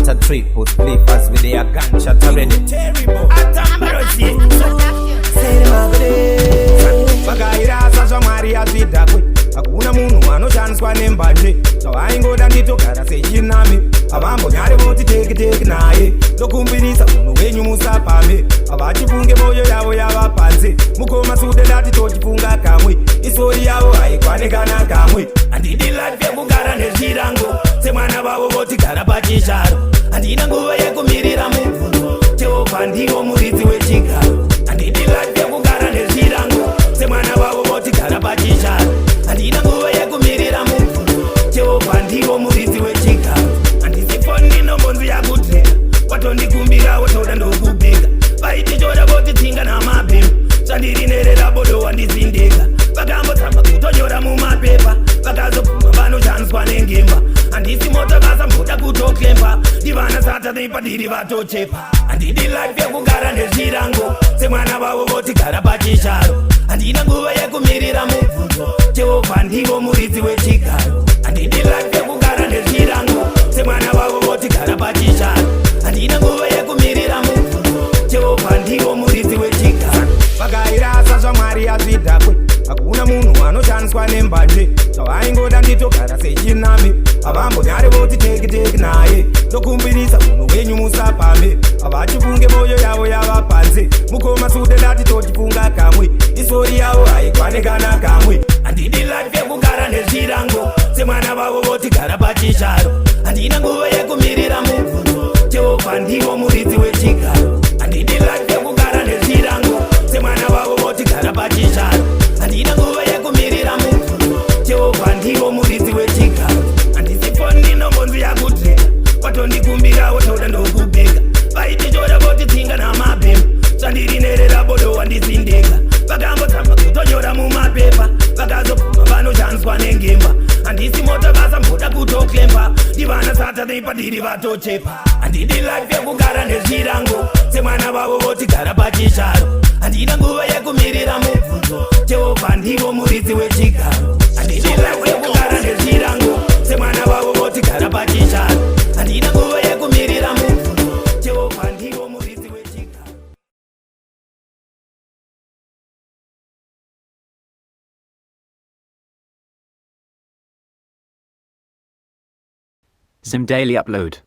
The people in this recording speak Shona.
start a triple sleepers with their gunshot already. Terrible. Vakairasa zvamwari azvidhakwe hakuna munhu anoshandiswa nembanje zvavaingoda nditogara sechinami havambonyari voti teki naye tokumbirisa munhu wenyu musapame havachifunge moyo yavo yava panze mukoma sude ndati tochifunga kamwe isori yavo haikwanekana kamwe handidi life yekugara nezvirango semwana vavo votigara pachisharo handina nguva yekumirira mubvunzo jehovha ndiwo muridzi wechigaro handidi life yekugara nezvirango semwana vavo votigara pachisharo handina nguva yekumirira mubvunzo jehovha ndiwo muridzi wechigaro handisifoni ndinombonzi yakutera watondikumbira wotoda ndokubheka vaitichoda votitsinga namabhemu zvandiri nerera bodo wandizindeka vakambotamba kutonyora mumapepa vakazopfuma vanoshandiswa nengemba handisi mota vasamboda kutoklemba ndivana saturday padiri vatochepa handidi life yekugara nezvirango semwana vavo votigara pachisharo handina nguva yekumirira mubvunzo jehovha ndiwo muridzi wechigaro handidi life yekugara nezvirango semwana vavo votigara pachisharo handina nguva yekumirira mubvunzo jehovha ndiwo muridzi wechigaro vakairasa zvamwari azvidhakwe hakuna munhu anoshandiswa nembanje zvavaingoda nditogara sechinami havambonyari voti teki naye tokumbirisa munhu wenyu musapame havachifunge moyo yavo yava panze mukoma sude ndati tochifunga kamwe isori yavo haikwanekana kamwe handidi life yekugara nezvirango semwana vavo votigara pachisharo handina nguva yekumirira mubvunzo jehovha ndiwo muridzi wechigaro handidi life yekugara nezvirango semwana vavo votigara pachisharo handina nguva yekumirira mubvunzo jehovha ndiwo muridzi wechigaro handisifoni ndinombonzi yakutera watondikumbira wotoda ndokubheka vaitichoda votitsinga namabhemu zvandiri nerera bodo wandizindeka vakambotamba kutonyora mumapepa vakazopfuma vanoshandiswa nengemba handisi mota vasamboda kutoklemba ndivana saturday padiri vatochepa handidi life yekugara nezvirango semwana vavo votigara pachisharo handina nguva yekumirira mubvunzo jehovha ndiwo muridzi wechigaro handidi life yekugara nezvirango semwana vavo votigara pachisharo handina nguva yekumirira mubvunzo jehovha ndiwo muridzi wechigaro. Zim Daily Upload.